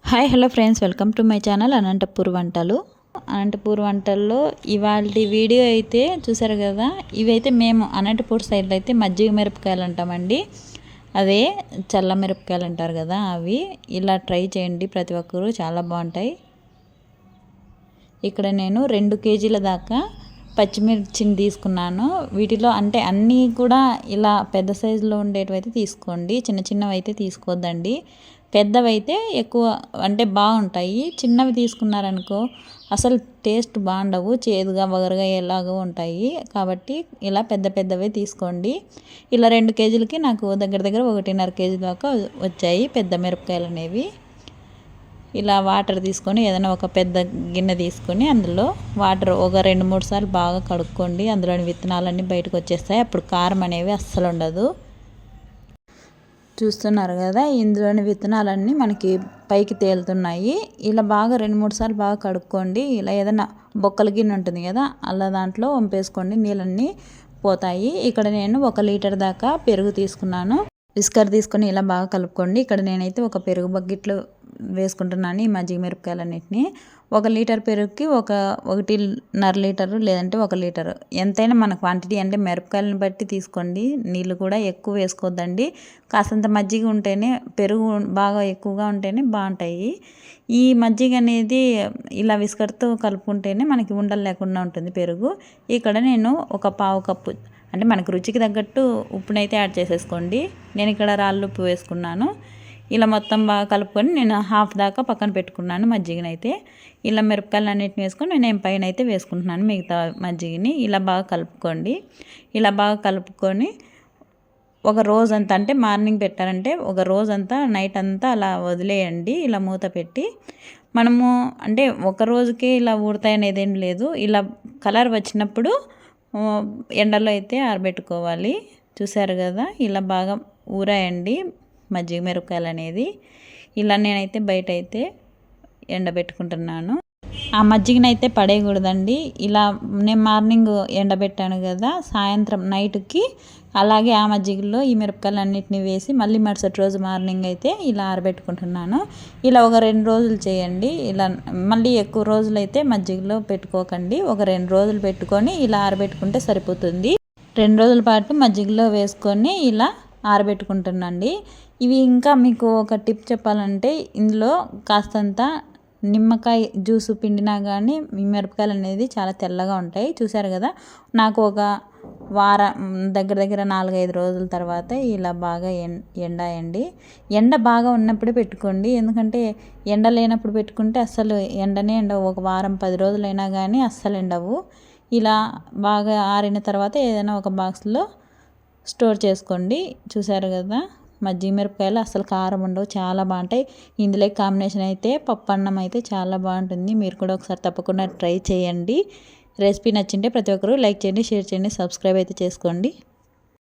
Hi hello friends, welcome to my channel Anantapur వంటలు. అనంతపూర్ వంటల్లో ఇవాళ వీడియో అయితే చూసారు కదా. ఇవైతే మేము అనంతపూర్ సైడ్లో అయితే మజ్జిగ మిరపకాయలు అంటామండి. అదే చల్ల మిరపకాయలు అంటారు కదా, అవి ఇలా ట్రై చేయండి ప్రతి ఒక్కరు, చాలా బాగుంటాయి. ఇక్కడ నేను 2 కేజీల దాకా పచ్చిమిర్చిని తీసుకున్నాను. వీటిలో అంటే అన్నీ కూడా ఇలా పెద్ద సైజులో ఉండేటివైతే తీసుకోండి, చిన్న చిన్నవి అయితే తీసుకోవద్దండి. పెద్దవైతే ఎక్కువ అంటే బాగుంటాయి, చిన్నవి తీసుకున్నారనుకో అసలు టేస్ట్ బాగుండవు, చేదుగా వగరుగా ఎలాగో ఉంటాయి. కాబట్టి ఇలా పెద్ద పెద్దవే తీసుకోండి. ఇలా 2 కేజీలకి నాకు దగ్గర దగ్గర 1.5 కేజీ దాకా వచ్చాయి పెద్ద మిరపకాయలు అనేవి. ఇలా వాటర్ తీసుకొని ఏదైనా ఒక పెద్ద గిన్నె తీసుకొని అందులో వాటర్ ఒక 2-3 సార్లు బాగా కడుక్కోండి. అందులోని విత్తనాలన్నీ బయటకు వచ్చేస్తాయి, అప్పుడు కారం అనేవి అస్సలు ఉండదు. చూస్తున్నారు కదా, ఇందులోని విత్తనాలన్నీ మనకి పైకి తేలుతున్నాయి. ఇలా బాగా 2-3 సార్లు బాగా కడుక్కోండి. ఇలా ఏదైనా బొక్కల గిన్నె ఉంటుంది కదా, అలా దాంట్లో వంపేసుకోండి, నీళ్ళన్నీ పోతాయి. ఇక్కడ నేను 1 లీటర్ దాకా పెరుగు తీసుకున్నాను. విస్కర్ తీసుకొని ఇలా బాగా కలుపుకోండి. ఇక్కడ నేనైతే ఒక పెరుగు బకెట్లో వేసుకుంటున్నాను ఈ మజ్జిగ మిరపకాయలన్నిటిని. 1 లీటర్ పెరుగుకి 1.5 లీటరు లేదంటే 1 లీటరు, ఎంతైనా మన క్వాంటిటీ అంటే మిరపకాయలను బట్టి తీసుకోండి. నీళ్ళు కూడా ఎక్కువ వేసుకోవద్దండి. కాసంత మజ్జిగ ఉంటేనే, పెరుగు బాగా ఎక్కువగా ఉంటేనే బాగుంటాయి. ఈ మజ్జిగ అనేది ఇలా విస్కర్తో కలుపుకుంటేనే మనకి ఉండలు లేకుండా ఉంటుంది పెరుగు. ఇక్కడ నేను ఒక పావు కప్పు అంటే మనకు రుచికి తగ్గట్టు ఉప్పునైతే యాడ్ చేసేసుకోండి. నేను ఇక్కడ రాళ్ళు ఉప్పు వేసుకున్నాను. ఇలా మొత్తం బాగా కలుపుకొని నేను హాఫ్ దాకా పక్కన పెట్టుకున్నాను మజ్జిగనైతే. ఇలా మిరపకాయలు అన్నిటిని వేసుకొని నేను పైన అయితే వేసుకుంటున్నాను మిగతా మజ్జిగని. ఇలా బాగా కలుపుకోండి. ఇలా బాగా కలుపుకొని ఒక రోజంతా అంటే మార్నింగ్ పెట్టారంటే ఒక రోజంతా నైట్ అంతా అలా వదిలేయండి, ఇలా మూత పెట్టి. మనము అంటే ఒక రోజుకే ఇలా ఊడతాయి అనేది ఏం లేదు. ఇలా కలర్ వచ్చినప్పుడు ఎండలో అయితే ఆరబెట్టుకోవాలి. చూసారు కదా, ఇలా బాగా ఊరాయండి మజ్జిగ మిరపకాయలు అనేది. ఇలా నేనైతే బయట అయితే ఎండబెట్టుకుంటున్నాను. ఆ మజ్జిగనైతే పడేయకూడదండి. ఇలా నేను మార్నింగ్ ఎండబెట్టాను కదా, సాయంత్రం నైట్కి అలాగే ఆ మజ్జిగలో ఈ మిరపకాయలు అన్నిటిని వేసి మళ్ళీ మరుసటి రోజు మార్నింగ్ అయితే ఇలా ఆరబెట్టుకుంటున్నాను. ఇలా ఒక 2 రోజులు చేయండి. ఇలా మళ్ళీ ఎక్కువ రోజులు అయితే మజ్జిగలో పెట్టుకోకండి. ఒక 2 రోజులు పెట్టుకొని ఇలా ఆరబెట్టుకుంటే సరిపోతుంది. 2 రోజుల పాటు మజ్జిగలో వేసుకొని ఇలా ఆరబెట్టుకుంటున్నాండి. ఇవి ఇంకా మీకు ఒక టిప్ చెప్పాలంటే, ఇందులో కాస్తంత నిమ్మకాయ జ్యూసు పిండినా కానీ ఈ మిరపకాయలు అనేది చాలా తెల్లగా ఉంటాయి. చూసారు కదా, నాకు ఒక వారం దగ్గర దగ్గర 4-5 రోజుల తర్వాత ఇలా బాగా ఎండాయండి. ఎండ బాగా ఉన్నప్పుడే పెట్టుకోండి, ఎందుకంటే ఎండ లేనప్పుడు పెట్టుకుంటే అస్సలు ఎండనే ఎండవు. ఒక వారం 10 రోజులైనా కానీ అస్సలు ఎండవు. ఇలా బాగా ఆరిన తర్వాత ఏదైనా ఒక బాక్స్లో స్టోర్ చేసుకోండి. చూసారు కదా, మజ్జిగ మిరపకాయలు అసలు కారం ఉండవు, చాలా బాగుంటాయి. ఇందులో కాంబినేషన్ అయితే పప్పు అన్నం అయితే చాలా బాగుంటుంది. మీరు కూడా ఒకసారి తప్పకుండా ట్రై చేయండి. రెసిపీ నచ్చింటే ప్రతి ఒక్కరు లైక్ చేయండి, షేర్ చేయండి, సబ్స్క్రైబ్ అయితే చేసుకోండి.